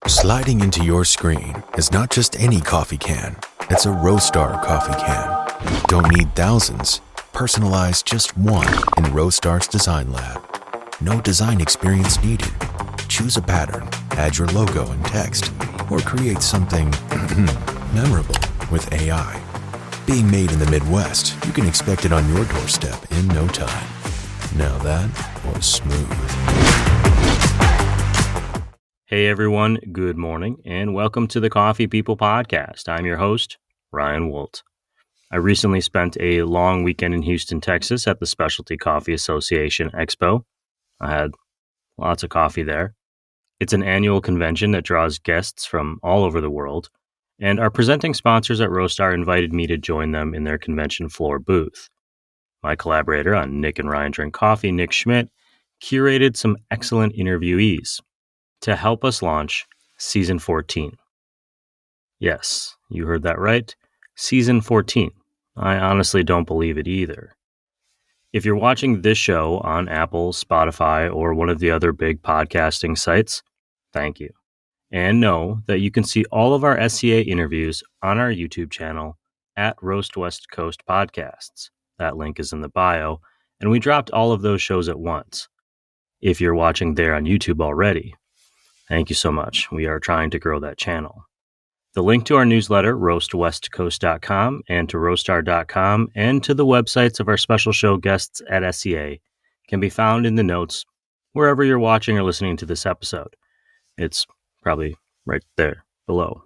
Sliding into your screen is not just any coffee can. It's a Roastar coffee can. Don't need thousands. Personalize just one in Roastar's Design Lab. No design experience needed. Choose a pattern, add your logo and text, or create something memorable with AI. Being made in the Midwest, you can expect it on your doorstep in no time. Now that was smooth. Hey everyone, good morning, and welcome to the Coffee People Podcast. I'm your host, Ryan Wolt. I recently spent a long weekend in Houston, Texas at the Specialty Coffee Association Expo. I had lots of coffee there. It's an annual convention that draws guests from all over the world, and our presenting sponsors at Roastar invited me to join them in their convention floor booth. My collaborator on Nick and Ryan Drink Coffee, Nick Schmidt, curated some excellent interviewees to help us launch Season 14. Yes, you heard that right. Season 14. I honestly don't believe it either. If you're watching this show on Apple, Spotify, or one of the other big podcasting sites, thank you. And know that you can see all of our SCA interviews on our YouTube channel at Roast West Coast Podcasts. That link is in the bio, and we dropped all of those shows at once. If you're watching there on YouTube already, thank you so much. We are trying to grow that channel. The link to our newsletter, roastwestcoast.com, and to roastar.com, and to the websites of our special show guests at SCA can be found in the notes wherever you're watching or listening to this episode. It's probably right there below.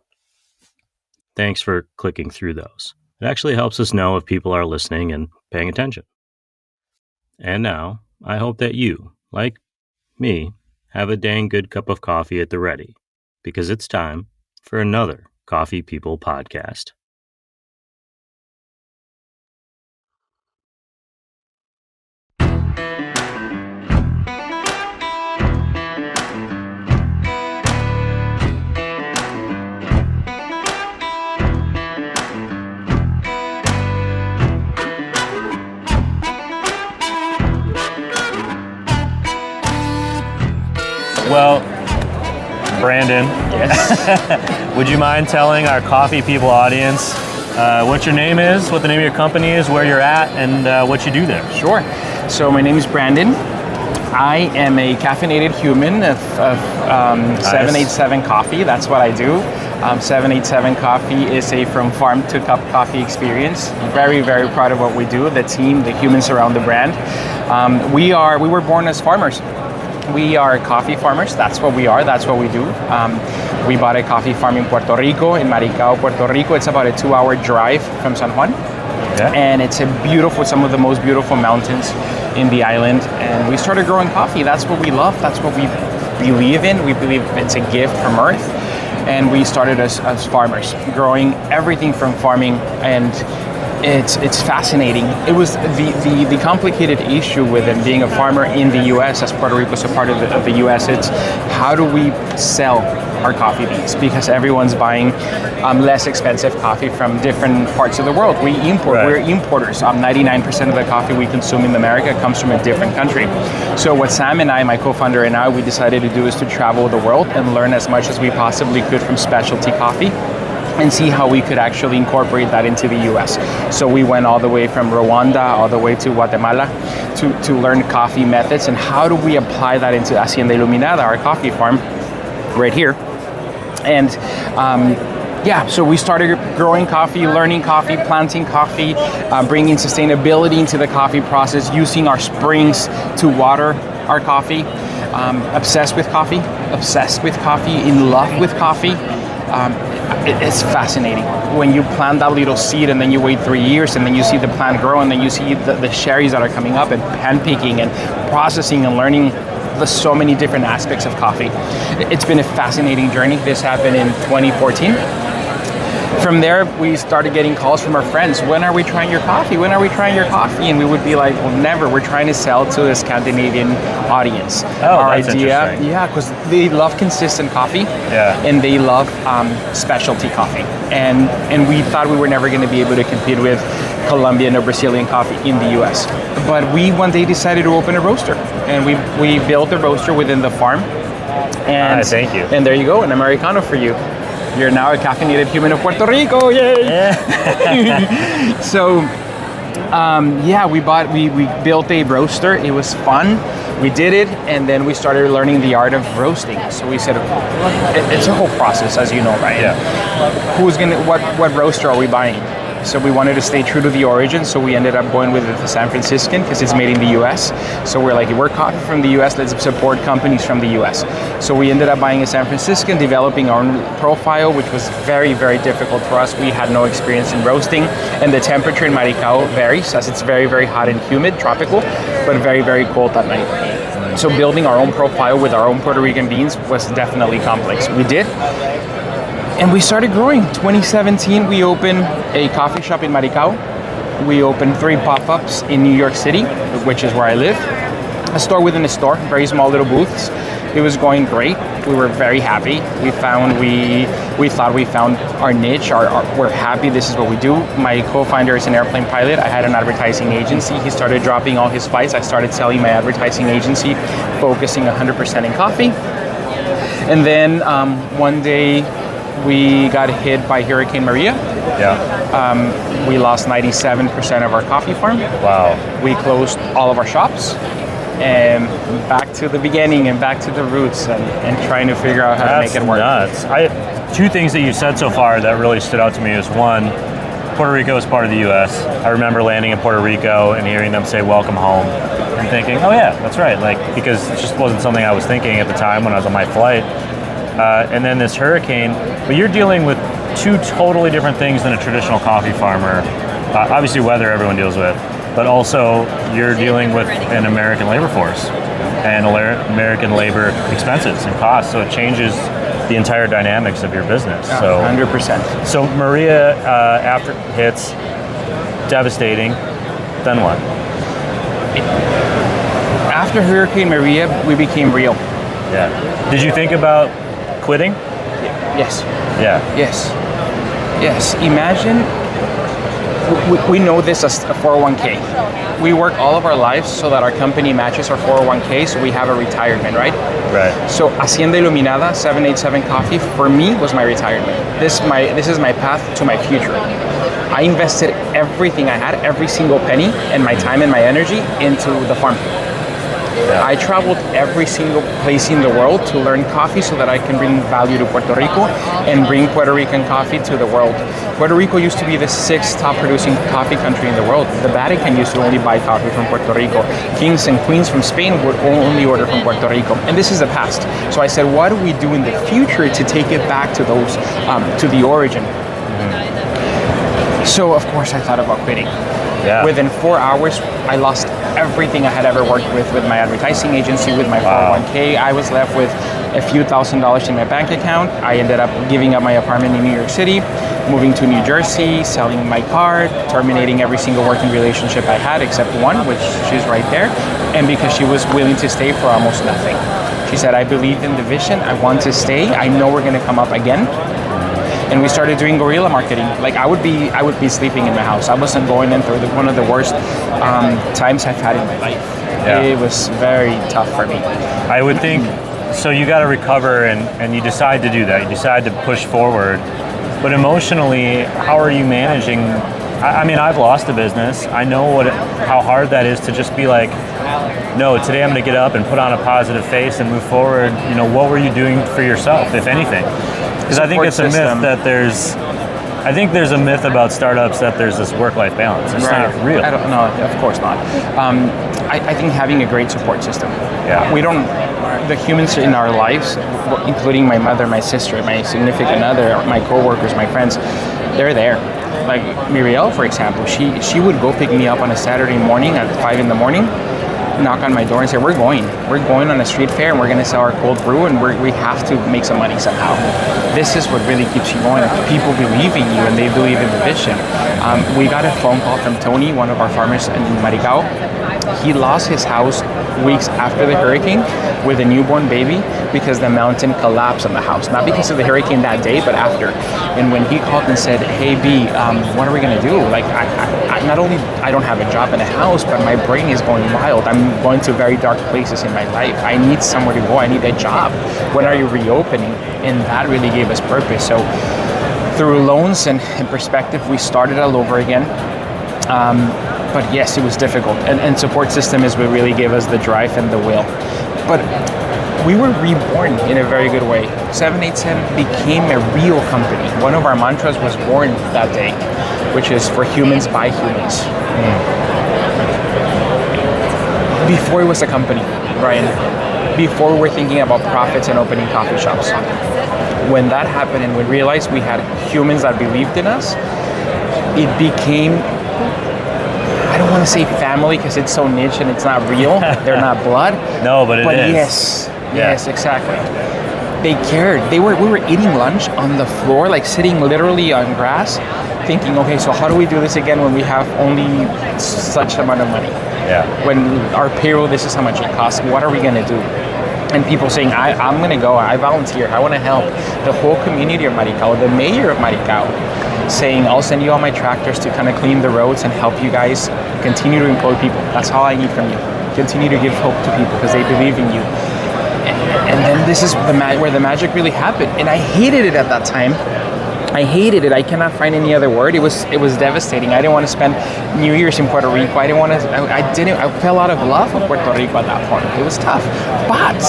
Thanks for clicking through those. It actually helps us know if people are listening and paying attention. And now, I hope that you, like me, have a dang good cup of coffee at the ready, because it's time for another Coffee People Podcast. Well, Brandon, yes. Would you mind telling our Coffee People audience what your name is, what the name of your company is, where you're at, and what you do there? Sure. So my name is Brandon. I am a caffeinated human of 787 Coffee. That's what I do. 787 Coffee is a from farm to cup coffee experience. Very, very proud of what we do. The team, the humans around the brand. We were born as farmers. We are coffee farmers. That's what we are. That's what we do. We bought a coffee farm in Puerto Rico, in Maricao, Puerto Rico. It's about a 2-hour drive from San Juan. Yeah. And it's some of the most beautiful mountains in the island. And we started growing coffee. That's what we love. That's what we believe in. We believe it's a gift from Earth. And we started as farmers, growing everything from farming, and it's fascinating. It was the complicated issue with it being a farmer in the U.S., as Puerto Rico is a part of the U.S. It's how do we sell our coffee beans, because everyone's buying less expensive coffee from different parts of the world. We import. Right. We're importers. 99% of the coffee we consume in America comes from a different country. So what Sam and I, my co-founder and I, we decided to do is to travel the world and learn as much as we possibly could from specialty coffee, and see how we could actually incorporate that into the U.S. So we went all the way from Rwanda, all the way to Guatemala to learn coffee methods, and how do we apply that into Hacienda Iluminada, our coffee farm right here. And so we started growing coffee, learning coffee, planting coffee, bringing sustainability into the coffee process, using our springs to water our coffee, obsessed with coffee, in love with coffee. It's fascinating when you plant that little seed and then you wait 3 years and then you see the plant grow and then you see the cherries that are coming up, and hand picking and processing and learning so many different aspects of coffee. It's been a fascinating journey. This happened in 2014. From there, we started getting calls from our friends. When are we trying your coffee? When are we trying your coffee? And we would be like, well, never. We're trying to sell to the Scandinavian audience. Oh, our that's idea, interesting. Yeah, because they love consistent coffee. Yeah. And they love specialty coffee. And we thought we were never going to be able to compete with Colombian or Brazilian coffee in the U.S. But we one day decided to open a roaster. And we built a roaster within the farm. And thank you. And there you go, an Americano for you. You're now a caffeinated human of Puerto Rico, yay! Yeah. So, we built a roaster. It was fun. We did it, and then we started learning the art of roasting. So we said, it's a whole process, as you know, right? Yeah. What roaster are we buying? So we wanted to stay true to the origin, so we ended up going with the San Franciscan because it's made in the US. So we're like, we're coffee from the US, let's support companies from the US. So we ended up buying a San Franciscan, developing our own profile, which was very, very difficult for us. We had no experience in roasting, and the temperature in Maricao varies, as it's very, very hot and humid, tropical, but very, very cold at night. So building our own profile with our own Puerto Rican beans was definitely complex. We did. And we started growing. 2017, we opened a coffee shop in Maricao. We opened 3 pop-ups in New York City, which is where I live. A store within a store, very small little booths. It was going great. We were very happy. We thought we found our niche. We're happy. This is what we do. My co-founder is an airplane pilot. I had an advertising agency. He started dropping all his flights. I started selling my advertising agency, focusing 100% in coffee. And then one day, we got hit by Hurricane Maria. Yeah. We lost 97% of our coffee farm. Wow. We closed all of our shops, and back to the beginning and back to the roots and trying to figure out how to make it work. That's nuts. 2 things that you said so far that really stood out to me is, one, Puerto Rico is part of the U.S. I remember landing in Puerto Rico and hearing them say "Welcome home," and thinking, "Oh yeah, that's right." Like, because it just wasn't something I was thinking at the time when I was on my flight. And then this hurricane, but you're dealing with 2 totally different things than a traditional coffee farmer. Obviously weather everyone deals with, but also you're dealing with an American labor force and American labor expenses and costs, so it changes the entire dynamics of your business. So 100%. So Maria, after hits, devastating, then what? After Hurricane Maria, we became real. Yeah. Did you think about quitting? Yes. Yeah. Yes. Imagine, we know this as a 401k. We work all of our lives so that our company matches our 401k, so we have a retirement, right? Right. So Hacienda Iluminada 787 Coffee for me was my retirement. This is my path to my future. I invested everything I had, every single penny, and my time and my energy into the farm. Yeah. I traveled every single place in the world to learn coffee so that I can bring value to Puerto Rico and bring Puerto Rican coffee to the world. Puerto Rico used to be the 6th top producing coffee country in the world. The Vatican used to only buy coffee from Puerto Rico. Kings and queens from Spain would only order from Puerto Rico. And this is the past. So I said, what do we do in the future to take it back to those, to the origin? Mm-hmm. So of course I thought about quitting. Yeah. Within 4 hours, I lost everything I had ever worked with my advertising agency, with my 401k. I was left with a few $1,000s in my bank account. I ended up giving up my apartment in New York City, moving to New Jersey, selling my car, terminating every single working relationship I had except one, which she's right there. And because she was willing to stay for almost nothing. She said, I believe in the vision. I want to stay. I know we're going to come up again. And we started doing guerrilla marketing. Like I would be sleeping in my house. I wasn't going in through one of the worst times I've had in my life. Yeah. It was very tough for me. I would think, so you got to recover and you decide to do that. You decide to push forward. But emotionally, how are you managing? I mean, I've lost a business. I know how hard that is to just be like, no, today I'm going to get up and put on a positive face and move forward. You know, what were you doing for yourself, if anything? Because I think it's a myth that there's a myth about startups that there's this work-life balance. It's not real. I don't know, of course not. I think having a great support system. Yeah. The humans in our lives, including my mother, my sister, my significant other, my coworkers, my friends, they're there. Like Muriel, for example, she would go pick me up on a Saturday morning at 5 in the morning, knock on my door and say, we're going on a street fair and we're going to sell our cold brew and we have to make some money somehow. This is what really keeps you going. People believe in you and they believe in the vision. We got a phone call from Tony, one of our farmers in Maricao. He lost his house weeks after the hurricane with a newborn baby because the mountain collapsed on the house. Not because of the hurricane that day, but after. And when he called and said, hey B, what are we going to do? Like, not only I don't have a job and a house, but my brain is going wild. I'm going to very dark places in my life. I need somewhere to go. I need a job. When are you reopening? And that really gave us purpose. So through loans and perspective, we started all over again. But yes, it was difficult. And support system is what really gave us the drive and the will. But we were reborn in a very good way. 787 became a real company. One of our mantras was born that day, which is for humans by humans. Before it was a company, Ryan, before we were thinking about profits and opening coffee shops. When that happened and we realized we had humans that believed in us, it became, I don't want to say family because it's so niche and it's not real. They're not blood. No, but it is. Yes. Yes, exactly. They cared. We were eating lunch on the floor, like sitting literally on grass, thinking, okay, so how do we do this again when we have only such amount of money? Yeah. When our payroll, this is how much it costs. What are we going to do? And people saying, I'm going to go. I volunteer. I want to help. The whole community of Maricao, the mayor of Maricao, saying, I'll send you all my tractors to kind of clean the roads and help you guys continue to employ people. That's all I need from you. Continue to give hope to people because they believe in you. And then this is where the magic really happened. And I hated it at that time. I hated it. I cannot find any other word. It was devastating. I didn't want to spend New Year's in Puerto Rico. I didn't want to. I fell out of love with Puerto Rico at that point. It was tough. But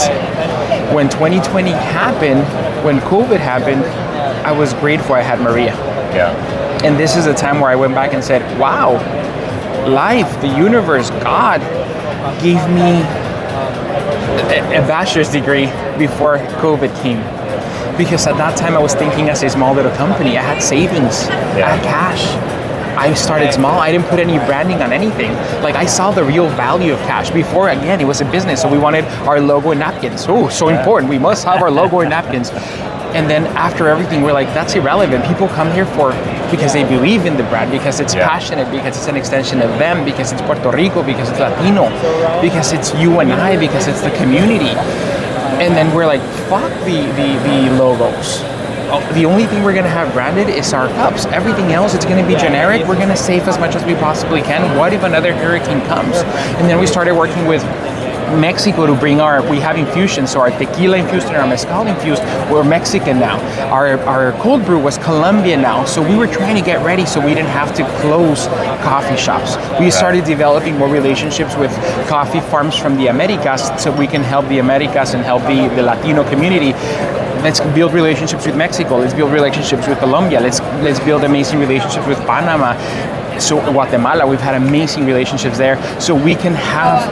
when 2020 happened, when COVID happened, I was grateful I had Maria. Yeah. And this is a time where I went back and said, wow, life, the universe, God gave me a bachelor's degree before COVID came. Because at that time I was thinking as a small little company. I had savings, I had cash. I started small. I didn't put any branding on anything. Like I saw the real value of cash. Before, again, it was a business, so we wanted our logo and napkins. Oh, so important. We must have our logo and napkins. And then after everything, we're like, that's irrelevant. People come here because they believe in the brand, because it's passionate, because it's an extension of them, because it's Puerto Rico, because it's Latino, because it's you and I, because it's the community. And then we're like, fuck the logos. The only thing we're gonna have branded is our cups. Everything else, it's gonna be generic. We're gonna save as much as we possibly can. What if another hurricane comes? And then we started working with Mexico to bring we have infusion, so our tequila infused and our mezcal infused, we're Mexican now. Our cold brew was Colombian now, so we were trying to get ready so we didn't have to close coffee shops. We started developing more relationships with coffee farms from the Americas so we can help the Americas and help the Latino community. Let's build relationships with Mexico, let's build relationships with Colombia, let's build amazing relationships with Panama. So Guatemala, we've had amazing relationships there. So we can have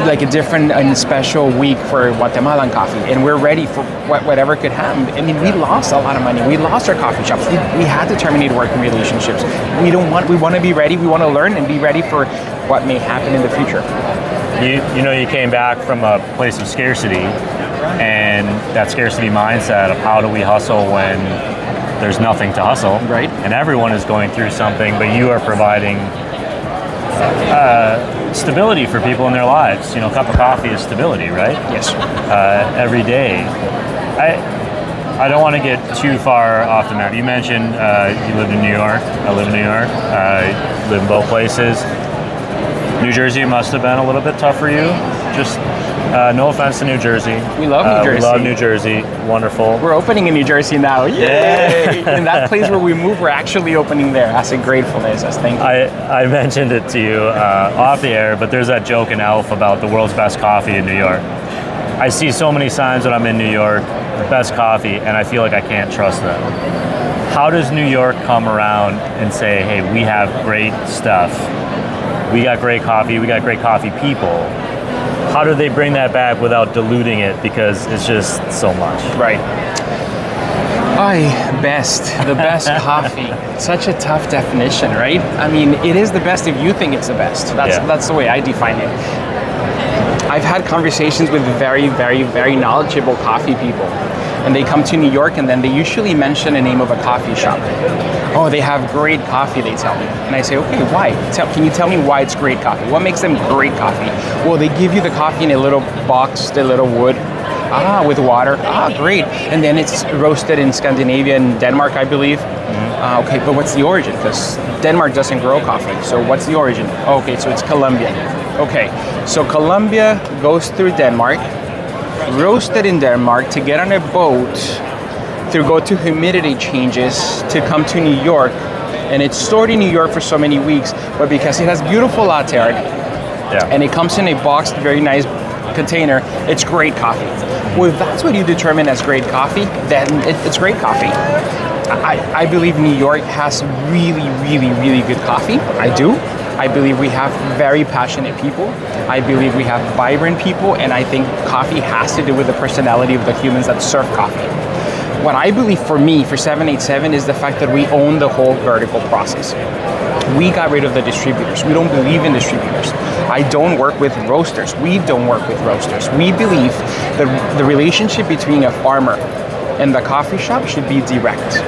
like a different and special week for Guatemalan coffee, and we're ready for whatever could happen. I mean, we lost a lot of money. We lost our coffee shops. We had to terminate working relationships. We want to be ready. We want to learn and be ready for what may happen in the future. You came back from a place of scarcity, and that scarcity mindset of how do we hustle when there's nothing to hustle, right? And everyone is going through something, but you are providing stability for people in their lives. A cup of coffee is stability, right? Yes. Every day. I don't want to get too far off the map. You mentioned you lived in New York. I live in New York. I live in both places. New Jersey must have been a little bit tough for you. Just no offense to New Jersey. We love New Jersey. We love New Jersey. Wonderful. We're opening in New Jersey now. Yay! In that place where we moved, we're actually opening there. As a gratefulness, as thank you. I mentioned it to you off the air, but there's that joke in Elf about the world's best coffee in New York. I see so many signs when I'm in New York, the best coffee, and I feel like I can't trust them. How does New York come around and say, hey, we have great stuff, we got great coffee, we got great coffee people? How do they bring that back without diluting it because it's just so much? Right. The best coffee. Such a tough definition, right? I mean, it is the best if you think it's the best. That's the way I define it. I've had conversations with very, very, very knowledgeable coffee people, and they come to New York and then they usually mention the name of a coffee shop. Oh, they have great coffee, they tell me. And I say, okay, why? Can you tell me why it's great coffee? What makes them great coffee? Well, they give you the coffee in a little box, a little wood. With water. Great. And then it's roasted in Scandinavia and Denmark, I believe. Okay, but what's the origin? Because Denmark doesn't grow coffee. So what's the origin? Okay, so it's Colombian. Okay, so Colombia goes through Denmark, roasted in Denmark to get on a boat to go to humidity changes to come to New York. And it's stored in New York for so many weeks, but because it has beautiful latte art, and it comes in a boxed, very nice container, it's great coffee. Well, if that's what you determine as great coffee, then it's great coffee. I believe New York has really, really, really good coffee. I do. I believe we have very passionate people. I believe we have vibrant people, and I think coffee has to do with the personality of the humans that serve coffee. What I believe for me, for 787, is the fact that we own the whole vertical process. We got rid of the distributors. We don't believe in distributors. I don't work with roasters. We don't work with roasters. We believe that the relationship between a farmer and the coffee shop should be direct.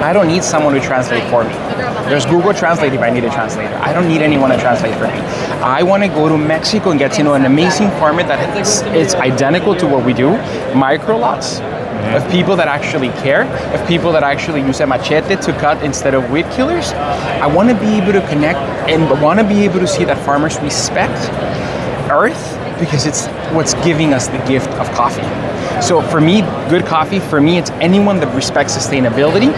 I don't need someone to translate for me. There's Google Translate if I need a translator. I don't need anyone to translate for me. I want to go to Mexico and get to know an amazing farmer that is identical to what we do, micro lots, of people that actually care, of people that actually use a machete to cut instead of weed killers. I want to be able to connect and want to be able to see that farmers respect earth, because it's what's giving us the gift of coffee. So for me, good coffee, for me, it's anyone that respects sustainability,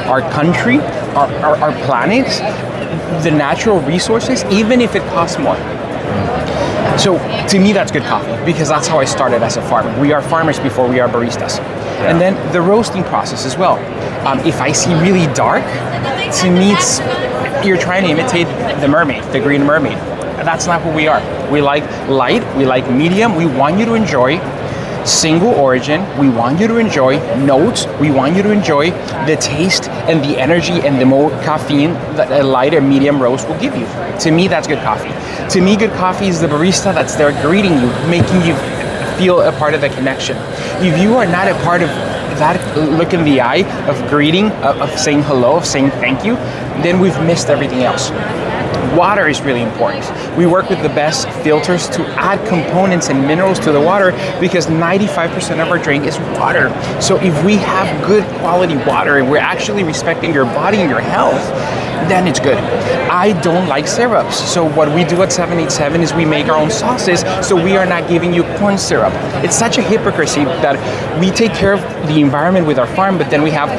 our country, our planet, the natural resources, even if it costs more. So to me, that's good coffee, because that's how I started as a farmer. We are farmers before we are baristas. Yeah. And then the roasting process as well. If I see really dark, to me, you're trying to imitate the mermaid, the green mermaid. That's not who we are. We like light, we like medium. We want you to enjoy single origin. We want you to enjoy notes. We want you to enjoy the taste and the energy and the more caffeine that a light or medium roast will give you. To me, that's good coffee. To me, good coffee is the barista that's there greeting you, making you feel a part of the connection. If you are not a part of that look in the eye of greeting, of saying hello, of saying thank you, then we've missed everything else. Water is really important. We work with the best filters to add components and minerals to the water, because 95% of our drink is water. So if we have good quality water and we're actually respecting your body and your health, then it's good. I don't like syrups. So what we do at 787 is we make our own sauces, so we are not giving you corn syrup. It's such a hypocrisy that we take care of the environment with our farm, but then we have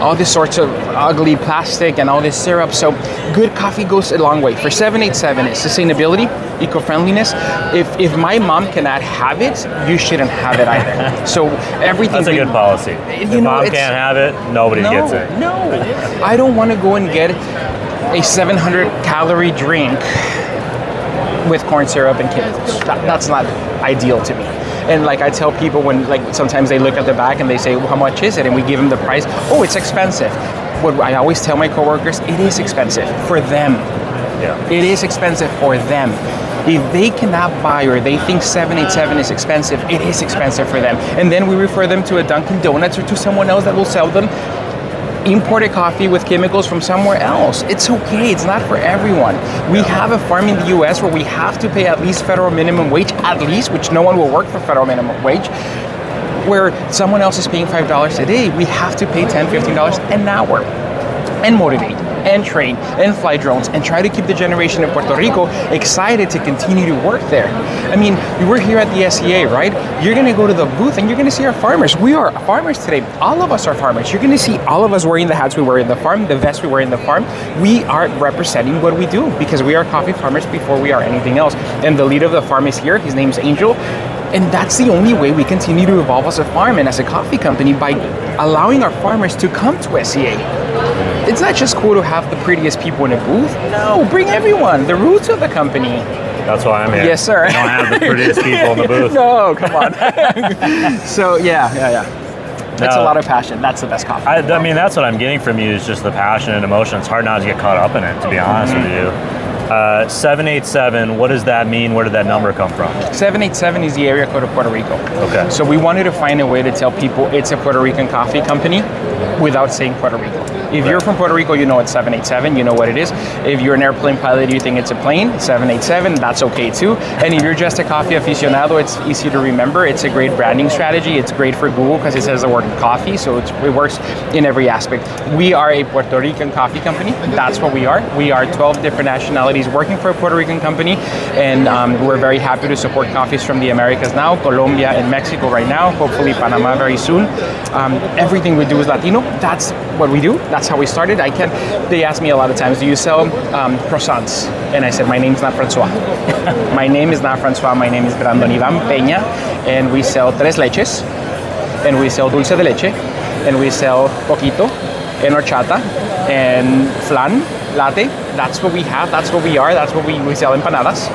all this sorts of ugly plastic and all this syrup. So good coffee goes a long way. For 787, it's sustainability, eco-friendliness. If my mom cannot have it, you shouldn't have it either. So everything. That's a good policy. If mom can't have it, nobody gets it. No, I don't want to go and get a 700 calorie drink with corn syrup and chemicals. That's not ideal to me. And like I tell people when, like, sometimes they look at the back and they say, well, how much is it? And we give them the price. Oh, it's expensive. What I always tell my coworkers, it is expensive for them. Yeah. It is expensive for them. If they cannot buy, or they think 787 is expensive, it is expensive for them. And then we refer them to a Dunkin' Donuts or to someone else that will sell them imported coffee with chemicals from somewhere else. It's okay, it's not for everyone. We have a farm in the US where we have to pay at least federal minimum wage, at least, which no one will work for federal minimum wage, where someone else is paying $5 a day. We have to pay $10, $15 an hour and motivate and train and fly drones and try to keep the generation in Puerto Rico excited to continue to work there. I mean, we're here at the SCA, right? You're gonna go to the booth and you're gonna see our farmers. We are farmers today. All of us are farmers. You're gonna see all of us wearing the hats we wear in the farm, the vests we wear in the farm. We are representing what we do, because we are coffee farmers before we are anything else. And the leader of the farm is here. His name's Angel. And that's the only way we continue to evolve as a farm and as a coffee company, by allowing our farmers to come to SCA. It's not just cool to have the prettiest people in a booth. No, bring everyone. The roots of the company. That's why I'm here. Yes, sir. I don't have the prettiest people in the booth. No, come on. So yeah. That's a lot of passion. That's the best coffee. I mean, that's what I'm getting from you, is just the passion and emotion. It's hard not to get caught up in it, to be honest with you. 787, what does that mean? Where did that number come from? 787 is the area code of Puerto Rico. Okay. So we wanted to find a way to tell people it's a Puerto Rican coffee company without saying Puerto Rico. If you're from Puerto Rico, you know it's 787, you know what it is. If you're an airplane pilot, you think it's a plane, 787, that's okay too. And if you're just a coffee aficionado, it's easy to remember. It's a great branding strategy. It's great for Google because it says the word coffee, so it works in every aspect. We are a Puerto Rican coffee company. That's what we are. We are 12 different nationalities working for a Puerto Rican company, and we're very happy to support coffees from the Americas now, Colombia and Mexico right now, hopefully Panama very soon. Everything we do is Latino. That's what we do. That's how we started. They ask me a lot of times, do you sell croissants? And I said, my name's not Francois. My name is not Francois. My name is Brandon Ivan Pena, and we sell tres leches, and we sell dulce de leche, and we sell poquito, and horchata, and flan, latte. That's what we have. That's what we are. That's what we sell empanadas.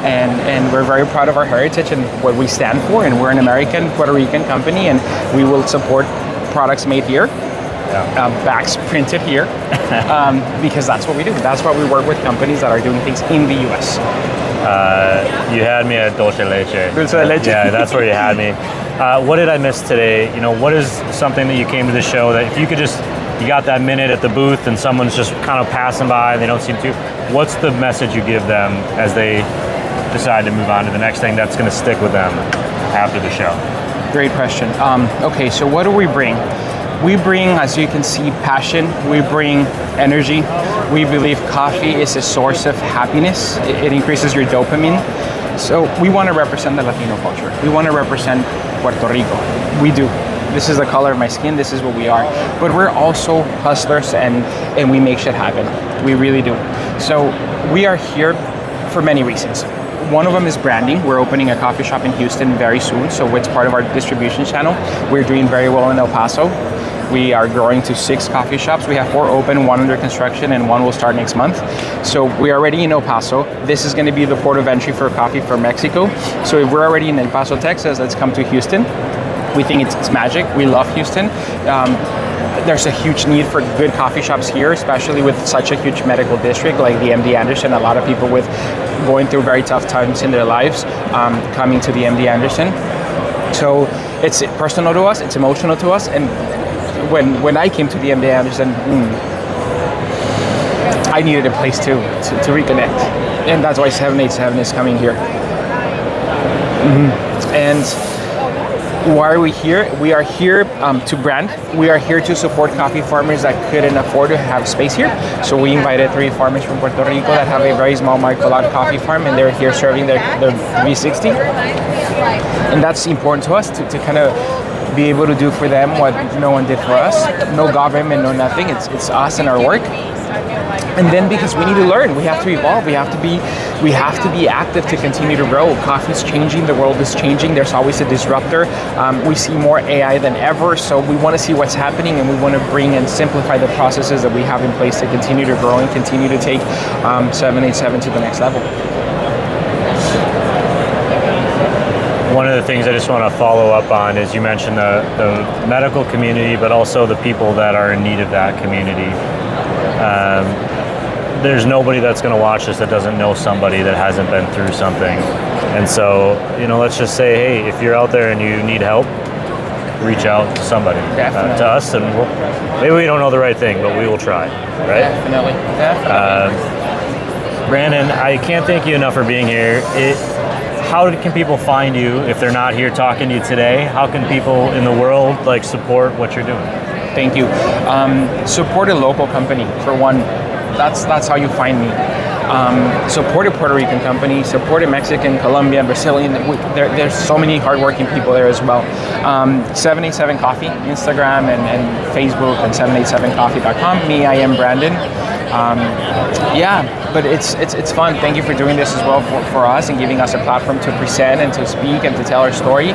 And we're very proud of our heritage and what we stand for. And we're an American Puerto Rican company, and we will support products made here, backs printed here, because that's what we do. That's why we work with companies that are doing things in the U.S. You had me at dulce de leche. Dulce de leche. Yeah, that's where you had me. What did I miss today? What is something that you came to the show that if you could you got that minute at the booth and someone's just kind of passing by and they don't seem to, what's the message you give them as they decide to move on to the next thing that's going to stick with them after the show? Great question. Okay, so what do we bring? We bring, as you can see, passion. We bring energy. We believe coffee is a source of happiness. It increases your dopamine. So we want to represent the Latino culture. We want to represent Puerto Rico. We do. This is the color of my skin. This is what we are. But we're also hustlers, and we make shit happen. We really do. So we are here for many reasons. One of them is branding. We're opening a coffee shop in Houston very soon, so it's part of our distribution channel. We're doing very well in El Paso. We are growing to 6 coffee shops. We have 4 open, 1 under construction, and 1 will start next month. So we're already in El Paso. This is going to be the port of entry for coffee for Mexico. So if we're already in El Paso, Texas, let's come to Houston. We think it's magic. We love Houston. There's a huge need for good coffee shops here, especially with such a huge medical district like the MD Anderson. A lot of people going through very tough times in their lives coming to the MD Anderson. So it's personal to us, it's emotional to us, and when I came to the MD Anderson, I needed a place to reconnect, and that's why 787 is coming here. And why are we here? We are here to brand. We are here to support coffee farmers that couldn't afford to have space here. So we invited 3 farmers from Puerto Rico that have a very small micro-lot coffee farm, and they're here serving their V60. And that's important to us to kind of be able to do for them what no one did for us. No government, no nothing. It's us and our work. And then because we need to learn, we have to evolve, we have to be active to continue to grow. Coffee's changing, the world is changing, there's always a disruptor. We see more AI than ever, so we want to see what's happening, and we want to bring and simplify the processes that we have in place to continue to grow and continue to take 787 to the next level. One of the things I just want to follow up on is you mentioned the medical community, but also the people that are in need of that community. There's nobody that's going to watch this that doesn't know somebody that hasn't been through something. And so, let's just say, hey, if you're out there and you need help, reach out to somebody, to us, and maybe we don't know the right thing, but we will try, right? Definitely. Brandon, I can't thank you enough for being here. How can people find you if they're not here talking to you today? How can people in the world support what you're doing? Thank you. Support a local company, for one. That's how you find me. Support a Puerto Rican company, support a Mexican, Colombian, Brazilian. There's so many hardworking people there as well. 787 Coffee, Instagram and Facebook, and 787coffee.com. Me, I am Brandon. But it's fun. Thank you for doing this as well for us and giving us a platform to present and to speak and to tell our story.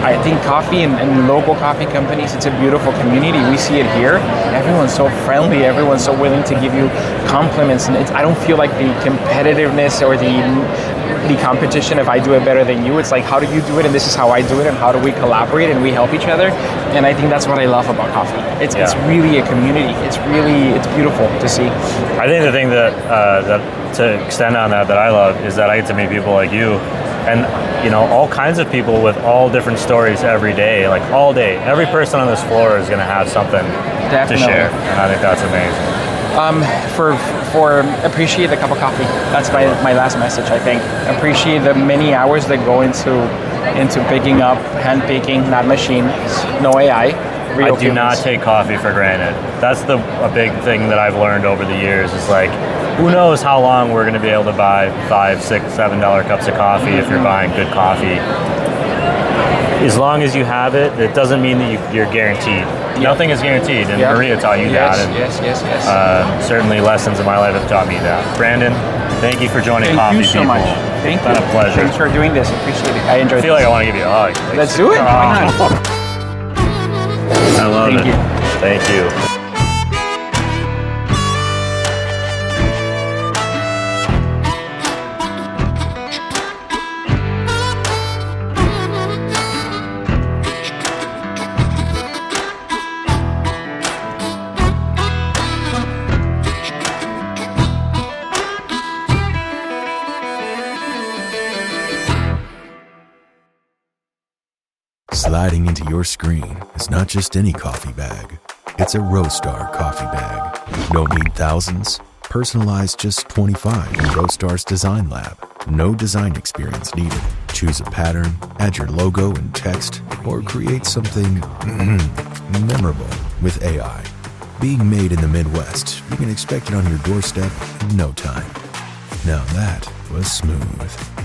I think coffee and local coffee companies, it's a beautiful community. We see it here. Everyone's so friendly. Everyone's so willing to give you compliments. And I don't feel like the competitiveness or the competition if I do it better than you. It's like, how do you do it? And this is how I do it. And how do we collaborate and we help each other? And I think that's what I love about coffee. It's really a community. It's beautiful to see. I think the thing that to extend on that I love is that I get to meet people like you, and all kinds of people with all different stories every day, all day. Every person on this floor is going to have something Definitely. share, and I think that's amazing. For appreciate the cup of coffee. That's my last message. I think appreciate the many hours that go into picking up, hand picking, not machines, no AI. I do not take coffee for granted. That's a big thing that I've learned over the years. Is like, who knows how long we're going to be able to buy $5, $6, $7 cups of coffee if you're buying good coffee. As long as you have it, it doesn't mean that you're guaranteed. Nothing is guaranteed, and Maria taught you that. And, yes. certainly lessons in my life have taught me that. Brandon, thank you for joining Coffee Thank you so People. much. Thank you. It's been a pleasure. Thanks for doing this. Appreciate it. I enjoyed it. I feel like I want to give you a hug. Let's do it. Why not? I love it. Thank you. Sliding into your screen is not just any coffee bag. It's a Roastar coffee bag. Don't need thousands. Personalized just 25 in Roastar's Design Lab. No design experience needed. Choose a pattern, add your logo and text, or create something memorable with AI. Being made in the Midwest, you can expect it on your doorstep in no time. Now that was smooth.